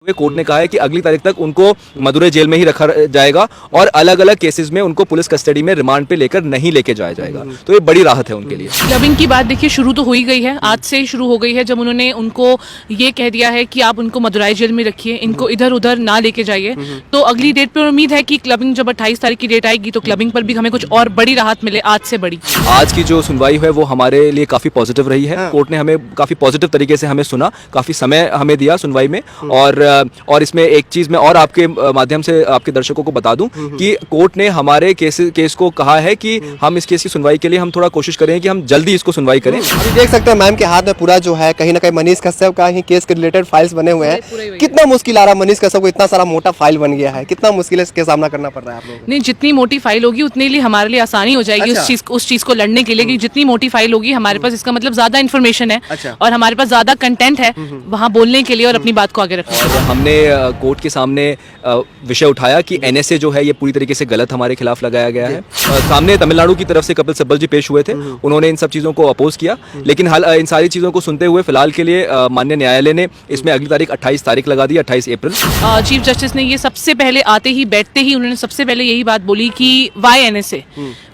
Court ने कहा है कि अगली तारीख तक उनको मदुरै जेल में ही रखा जाएगा और अलग अलग केसेस में उनको पुलिस कस्टडी में रिमांड पे लेकर नहीं लेके जाया जाएगा। तो ये बड़ी राहत है उनके लिए। क्लबिंग की बात देखिए शुरू तो हो ही गई है, आज से ही शुरू हो गई है, जब उन्होंने उनको ये कह दिया है कि आप उनको मदुरै जेल में रखिए, इनको इधर उधर ना लेके जाइए। तो अगली डेट पर उम्मीद है कि क्लबिंग जब 28 तारीख की डेट आएगी तो क्लबिंग पर भी हमें कुछ और बड़ी राहत मिले, आज से बड़ी। आज की जो सुनवाई है वो हमारे लिए काफी पॉजिटिव रही है। कोर्ट ने हमें काफी पॉजिटिव तरीके से हमें सुना, काफी समय हमें दिया सुनवाई में। और इसमें एक चीज मैं और आपके माध्यम से आपके दर्शकों को बता दूं कि कोर्ट ने हमारे केस को कहा है कि हम इस केस की सुनवाई के लिए हम थोड़ा कोशिश करें कि हम जल्दी इसको सुनवाई करें। अभी देख सकते हैं मैम के हाथ में पूरा जो है कहीं ना कहीं मनीष कश्यप का ही केस के रिलेटेड फाइल्स बने हुए हैं। कितना मुश्किल आ रहा है मनीष कश्यप को, इतना सारा मोटा फाइल बन गया है, कितना मुश्किल है इसके सामना करना पड़ रहा है आप लोगों को? नहीं, जितनी मोटी फाइल होगी उतने लिए हमारे लिए आसानी हो जाएगी। अच्छा। उस चीज को लड़ने के लिए कि जितनी मोटी फाइल होगी हमारे पास, इसका मतलब ज्यादा इन्फॉर्मेशन है। अच्छा। और हमारे पास ज्यादा कंटेंट है वहाँ बोलने के लिए और अपनी बात को आगे रखने के लिए। हमने कोर्ट के सामने विषय उठाया कि एनएसए जो है ये पूरी तरीके से गलत हमारे खिलाफ लगाया गया है। सामने तमिलनाडु की तरफ से कपिल सिब्बल जी पेश हुए थे, उन्होंने इन सब चीज़ों को अपोज किया। लेकिन इन सारी चीज़ों को सुनते हुए फिलहाल के लिए माननीय न्यायालय ने इसमें अगली तारीख 28 तारीख लगा दी, 28 अप्रैल। चीफ जस्टिस ने ये सबसे पहले आते ही बैठते ही उन्होंने सबसे पहले यही बात बोली कि why NSA,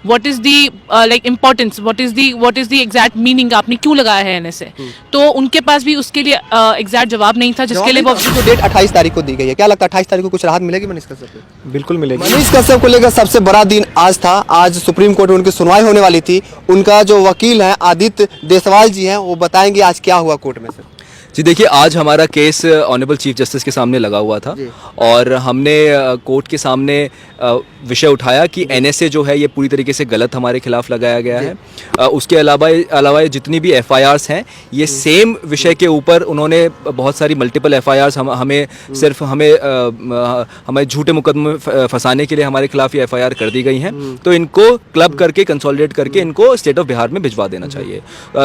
what is the like importance, what is the exact meaning, आपने क्यों लगाया है एनएसए। तो उनके पास भी उसके लिए एग्जैक्ट जवाब नहीं था, जिसके लिए वो जो डेट 28 तारीख को दी गई है, क्या लगता है 28 तारीख को कुछ राहत मिलेगी मनीष कश्यप को? बिल्कुल मिलेगी। मनीष कश्यप को लेकर सबसे बड़ा दिन आज था। आज सुप्रीम कोर्ट में उनकी सुनवाई होने वाली थी। उनका जो वकील है आदित्य देसवाल जी हैं, वो बताएंगे आज क्या हुआ कोर्ट में। सर जी देखिए, आज हमारा केस ऑनरेबल चीफ जस्टिस के सामने लगा हुआ था और हमने कोर्ट के सामने विषय उठाया कि एनएसए जो है ये पूरी तरीके से गलत हमारे खिलाफ लगाया गया है। उसके अलावा जितनी भी एफआईआर्स हैं ये सेम विषय के ऊपर उन्होंने बहुत सारी मल्टीपल एफआईआर्स हमें झूठे मुकदमे में फंसाने के लिए हमारे खिलाफ ये एफआईआर कर दी गई हैं। तो इनको क्लब करके कंसोलिडेट करके इनको स्टेट ऑफ बिहार में भिजवा देना चाहिए।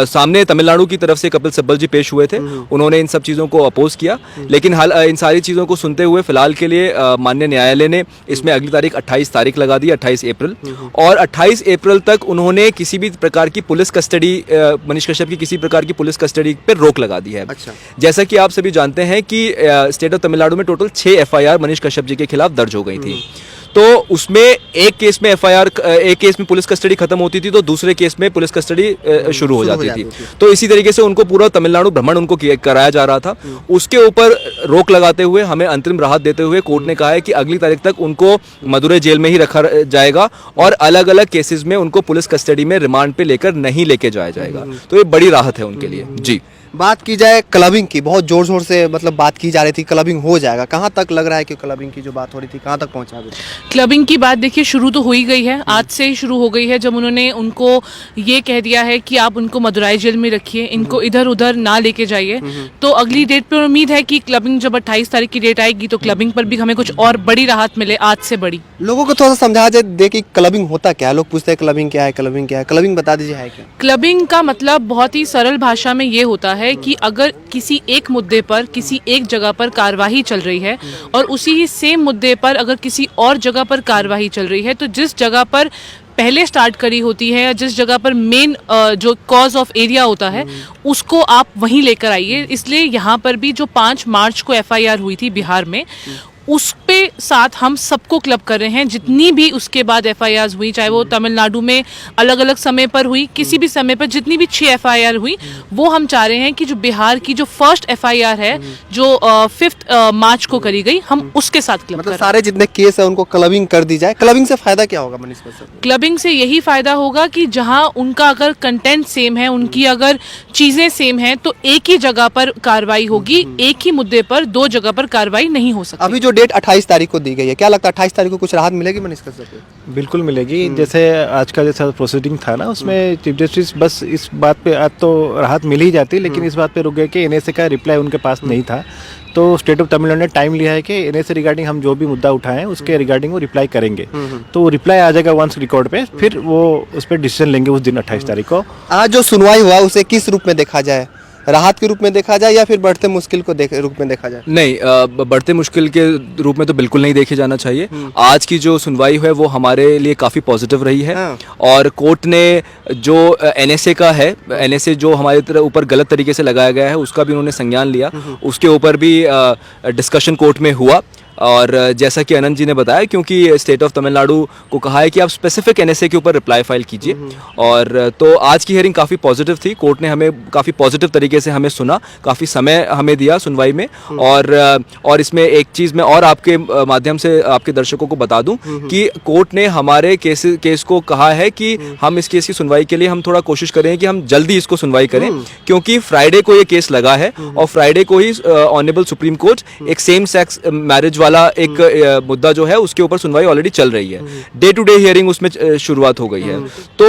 सामने तमिलनाडु की तरफ से कपिल सिब्बल जी पेश हुए थे, उन्होंने इन सब चीज़ों को अपोज किया। लेकिन इन सारी चीज़ों को सुनते हुए फिलहाल के लिए माननीय न्यायालय ने इसमें अगली तारीख 28 तारीख लगा दी, 28 अप्रैल। और 28 अप्रैल तक उन्होंने किसी भी प्रकार की पुलिस कस्टडी, मनीष कश्यप की किसी प्रकार की पुलिस कस्टडी पर रोक लगा दी है। अच्छा। जैसा कि आप सभी जानते हैं कि स्टेट ऑफ तमिलनाडु में टोटल 6 एफआईआर मनीष कश्यप जी के खिलाफ दर्ज हो गई थी। तो उसमें एक केस में पुलिस कस्टडी खत्म होती थी तो दूसरे केस में पुलिस कस्टडी शुरू हो जाती थी। तो इसी तरीके से उनको पूरा तमिलनाडु भ्रमण उनको कराया जा रहा था। उसके ऊपर रोक लगाते हुए हमें अंतरिम राहत देते हुए कोर्ट ने कहा है कि अगली तारीख तक उनको मदुरै जेल में ही रखा जाएगा और अलग अलग केसेस में उनको पुलिस कस्टडी में रिमांड पे लेकर नहीं लेके जाया जाएगा। तो ये बड़ी राहत है उनके लिए। जी, बात की जाए क्लबिंग की, बहुत जोर शोर से मतलब बात की जा रही थी क्लबिंग हो जाएगा, कहाँ तक लग रहा है कि क्लबिंग की जो बात हो रही थी कहाँ तक पहुँचा? क्लबिंग की बात देखिए शुरू तो हो ही गई है, आज से ही शुरू हो गई है, जब उन्होंने उनको ये कह दिया है कि आप उनको मदुरै जेल में रखिए, इनको इधर उधर ना लेके जाइए। तो अगली डेट पर उम्मीद है कि क्लबिंग जब 28 तारीख की डेट आएगी तो क्लबिंग पर भी हमें कुछ और बड़ी राहत मिले, आज से बड़ी। लोगों को थोड़ा सा समझा दे कि क्लबिंग होता क्या है। लोग पूछते हैं क्लबिंग क्या है, क्लबिंग क्या है, क्लबिंग बता दीजिए है क्या? क्लबिंग का मतलब बहुत ही सरल भाषा में ये होता है कि अगर किसी एक मुद्दे पर किसी एक जगह पर कार्यवाही चल रही है और उसी ही सेम मुद्दे पर अगर किसी और जगह पर कार्यवाही चल रही है, तो जिस जगह पर पहले स्टार्ट करी होती है या जिस जगह पर मेन जो कॉज ऑफ एरिया होता है उसको आप वहीं लेकर आइए। इसलिए यहाँ पर भी जो 5 मार्च को एफआईआर हुई थी बिहार में, उस पे साथ हम सबको क्लब कर रहे हैं। जितनी भी उसके बाद एफआईआर हुई, चाहे वो तमिलनाडु में अलग अलग समय पर हुई, किसी भी समय पर जितनी भी 6 एफआईआर हुई, वो हम चाह रहे हैं कि जो बिहार की जो फर्स्ट एफआईआर है जो 5 मार्च को करी गई, हम उसके साथ क्लब मतलब सारे जितने केस है उनको क्लबिंग कर दी जाए। क्लबिंग से फायदा क्या होगा मनीष कश्यप? क्लबिंग से यही फायदा होगा कि जहां उनका अगर कंटेंट सेम है, उनकी अगर चीजें सेम हैं, तो एक ही जगह पर कार्रवाई होगी, एक ही मुद्दे पर 2 जगह पर कार्रवाई नहीं हो सकती। अभी जो डेट 28 तारीख को दी गई है, क्या लगता है 28 तारीख को कुछ राहत मिलेगी मनीष कश्यप को? बिल्कुल मिलेगी। जैसे आज का जैसा प्रोसीडिंग था ना, उसमें चीफ जस्टिस बस इस बात पे आज तो राहत मिल ही जाती, लेकिन इस बात पे रुक गए कि एनएसए का रिप्लाई उनके पास नहीं था। तो स्टेट ऑफ तमिलनाडु ने टाइम लिया है कि एनएसए रिगार्डिंग हम जो भी मुद्दा उठाएं उसके रिगार्डिंग वो रिप्लाई करेंगे। तो रिप्लाई आ जाएगा वंस रिकॉर्ड पे, फिर वो उस पर डिसीजन लेंगे उस दिन 28 तारीख को। आज जो सुनवाई हुआ उसे किस रूप में देखा जाए? राहत के रूप में देखा जाए या फिर बढ़ते मुश्किल को रूप में देखा जाए? नहीं, बढ़ते मुश्किल के रूप में तो बिल्कुल नहीं देखे जाना चाहिए। आज की जो सुनवाई है वो हमारे लिए काफ़ी पॉजिटिव रही है। हाँ। और कोर्ट ने जो एनएसए का है, एनएसए जो हमारे ऊपर गलत तरीके से लगाया गया है उसका भी उन्होंने संज्ञान लिया। उसके ऊपर भी डिस्कशन कोर्ट में हुआ। और जैसा कि अनंत जी ने बताया, क्योंकि स्टेट ऑफ तमिलनाडु को कहा है कि आप स्पेसिफिक एनएसए के ऊपर रिप्लाई फाइल कीजिए। और तो आज की हियरिंग काफ़ी पॉजिटिव थी। कोर्ट ने हमें काफ़ी पॉजिटिव तरीके से हमें सुना, काफ़ी समय हमें दिया सुनवाई में। और इसमें एक चीज़ मैं और आपके माध्यम से आपके दर्शकों को बता दूं कि कोर्ट ने हमारे केस को कहा है कि हम इस केस की सुनवाई के लिए हम थोड़ा कोशिश करें कि हम जल्दी इसको सुनवाई करें, क्योंकि फ्राइडे को ये केस लगा है और फ्राइडे को ही ऑनरेबल सुप्रीम कोर्ट एक सेम सेक्स मैरिज वाला एक मुद्दा जो है उसके ऊपर सुनवाई ऑलरेडी चल रही है। डे टू डे हियरिंग उसमें शुरुआत हो गई है, तो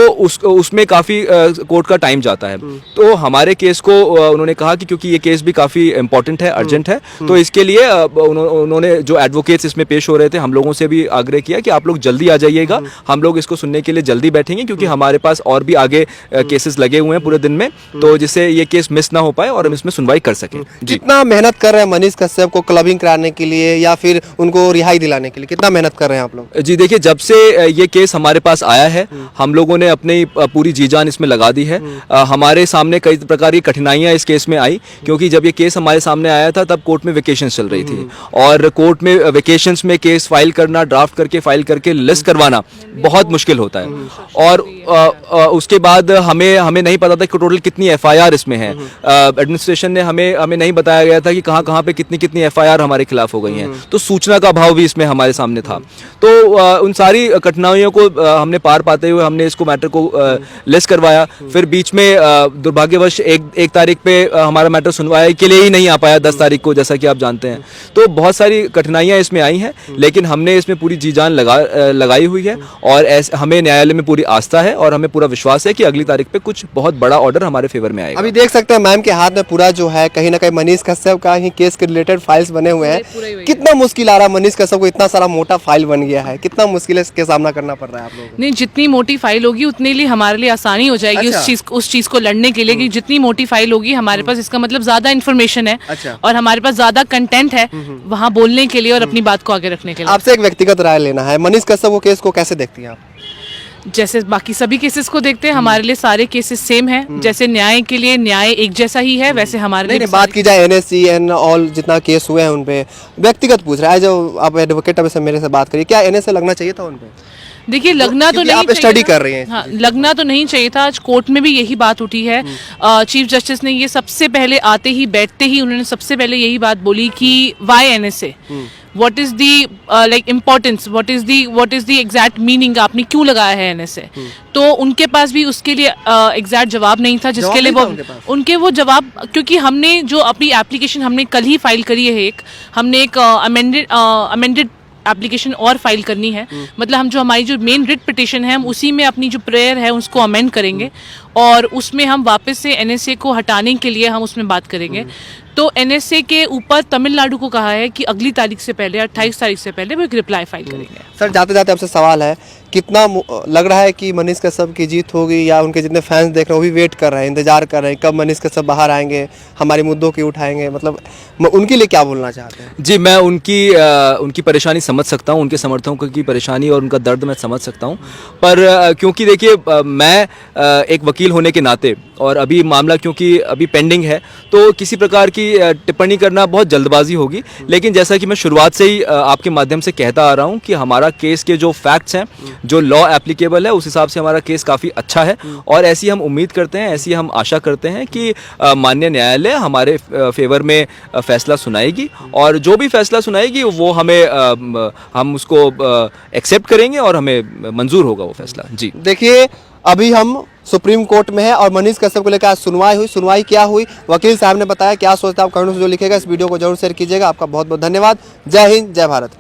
उसमें काफ़ी कोर्ट का टाइम जाता है। तो हमारे केस को उन्होंने कहा कि क्योंकि ये केस भी काफ़ी इंपॉर्टेंट है, अर्जेंट है, तो इसके लिए उन्होंने जो एडवोकेट्स इसमें पेश हो रहे थे हम लोगों से भी आग्रह किया कि आप लोग जल्दी आ जाइएगा, हम लोग इसको सुनने के लिए जल्दी बैठेंगे, क्योंकि हमारे पास और भी आगे केसेस लगे हुए हैं पूरे दिन में, तो जिससे ये केस मिस ना हो पाए और हम इसमें सुनवाई कर सकें। जी, कितना मेहनत कर रहे हैं मनीष कश्यप को क्लबिंग कराने के लिए या फिर उनको रिहाई दिलाने के लिए? कितना मेहनत कर रहे हैं आप लोग? जी देखिए, जब से ये केस हमारे पास आया है हम लोगों ने अपनी पूरी जी जान इसमें लगा दी है। हमारे सामने कई प्रकार की कठिनाइयां इस केस में आई, क्योंकि जब ये केस हमारे सामने आया था तब कोर्ट में वेकेशंस चल रही थी, और कोर्ट में वेकेशंस में केस फाइल करना, ड्राफ्ट करके फाइल करके लिस्ट करवाना बहुत मुश्किल होता है। और उसके बाद हमें नहीं पता था कि टोटल कितनी एफआईआर इसमें है। एडमिनिस्ट्रेशन ने हमें नहीं बताया गया था कि कहाँ पे कितनी एफआईआर हमारे खिलाफ हो गई हैं, तो सूचना का अभाव भी इसमें हमारे सामने था। तो उन सारी कठिनाइयों को हमने पार पाते हुए हमने इसको मैटर को लिस्ट करवाया। फिर बीच में दुर्भाग्यवश एक तारीख पे हमारा मैटर सुनवाई के लिए ही नहीं आ पाया, 10 तारीख को, जैसा कि आप जानते हैं। तो बहुत सारी कठिनाइयां इसमें आई हैं, लेकिन हमने इसमें पूरी जी जान लगाई हुई है, और हमें न्यायालय में पूरी आस्था है और हमें पूरा विश्वास है कि अगली तारीख पे कुछ बहुत बड़ा ऑर्डर हमारे फेवर में आएगा। अभी देख सकते हैं मैम के हाथ में पूरा जो है कहीं ना कहीं मनीष कश्यप का ही केस के रिलेटेड फाइल्स बने हुए हैं। कितना मुश्किल आ रहा है मनीष कश्यप को? इतना सारा मोटा फाइल बन गया है, कितना मुश्किल है इसके सामना करना पड़ रहा है आप लोगों को? नहीं, जितनी मोटी फाइल होगी उतने लिए हमारे लिए आसानी हो जाएगी। अच्छा। उस चीज को लड़ने के लिए कि जितनी मोटी फाइल होगी हमारे पास, इसका मतलब ज्यादा इन्फॉर्मेशन है। अच्छा। और हमारे पास ज्यादा कंटेंट है वहाँ बोलने के लिए और अपनी बात को आगे रखने के लिए। आपसे एक व्यक्तिगत राय लेना है, मनीष कश्यप वो केस को कैसे देखती हैं आप? जैसे बाकी सभी केसेस को देखते हैं, हमारे लिए सारे केसेस सेम हैं। जैसे न्याय के लिए न्याय एक जैसा ही है, वैसे हमारे लिए नहीं, बात की जाए एनएससी एंड ऑल जितना केस हुए हैं उन पे, व्यक्तिगत पूछ रहा है, जो आप एडवोकेट अब से मेरे से बात करिए, क्या एनएसए लगना चाहिए था उन पे? देखिए, लगना तो नहीं आप चाहिए स्टडी था। कर रही हैं। हाँ, लगना तो नहीं चाहिए था। आज कोर्ट में भी यही बात उठी है। चीफ जस्टिस ने ये सबसे पहले आते ही, बैठते ही उन्होंने सबसे पहले यही बात बोली कि why NSA, what is the like importance, what is the exact meaning, आपने क्यों लगाया है एनएसए। तो उनके पास भी उसके लिए एग्जैक्ट जवाब नहीं था, जिसके लिए वो जवाब, क्योंकि हमने जो अपनी एप्लीकेशन हमने कल ही फाइल करी है, हमने एक अमेंडेड एप्लीकेशन और फाइल करनी है। मतलब हम जो हमारी जो मेन रिट पिटिशन है, हम उसी में अपनी जो प्रेयर है उसको अमेंड करेंगे, और उसमें हम वापस से एनएसए को हटाने के लिए हम उसमें बात करेंगे। तो एनएसए के ऊपर तमिलनाडु को कहा है कि अगली तारीख से पहले, 28 तारीख से पहले वो एक रिप्लाई फाइल करेंगे। सर, जाते जाते आपसे सवाल है, कितना लग रहा है कि मनीष कश्यप की जीत होगी, या उनके जितने फैंस देख रहे हैं वो भी वेट कर रहे हैं, इंतजार कर रहे हैं कब मनीष कश्यप बाहर आएंगे, हमारे मुद्दों की उठाएंगे? मतलब उनके लिए क्या बोलना चाहते हैं? जी, मैं उनकी परेशानी समझ सकता हूँ, उनके समर्थकों की परेशानी और उनका दर्द मैं समझ सकता हूँ। पर क्योंकि देखिए, मैं एक वकील होने के नाते, और अभी मामला क्योंकि अभी पेंडिंग है, तो किसी प्रकार की टिप्पणी करना बहुत जल्दबाजी होगी। लेकिन जैसा कि मैं शुरुआत से ही आपके माध्यम से कहता आ रहा हूँ कि हमारा केस के जो फैक्ट्स हैं, जो लॉ एप्लीकेबल है, उस हिसाब से हमारा केस काफ़ी अच्छा है, और ऐसी हम उम्मीद करते हैं, ऐसी हम आशा करते हैं कि माननीय न्यायालय हमारे फेवर में फैसला सुनाएगी, और जो भी फैसला सुनाएगी वो हम उसको एक्सेप्ट करेंगे और हमें मंजूर होगा वो फैसला। जी देखिए, अभी हम सुप्रीम कोर्ट में है और मनीष कश्यप को लेकर आज सुनवाई क्या हुई, वकील साहब ने बताया। क्या सोचते हैं आप कमेंट में जो लिखेगा, इस वीडियो को जरूर शेयर कीजिएगा। आपका बहुत बहुत धन्यवाद। जय हिंद, जय भारत।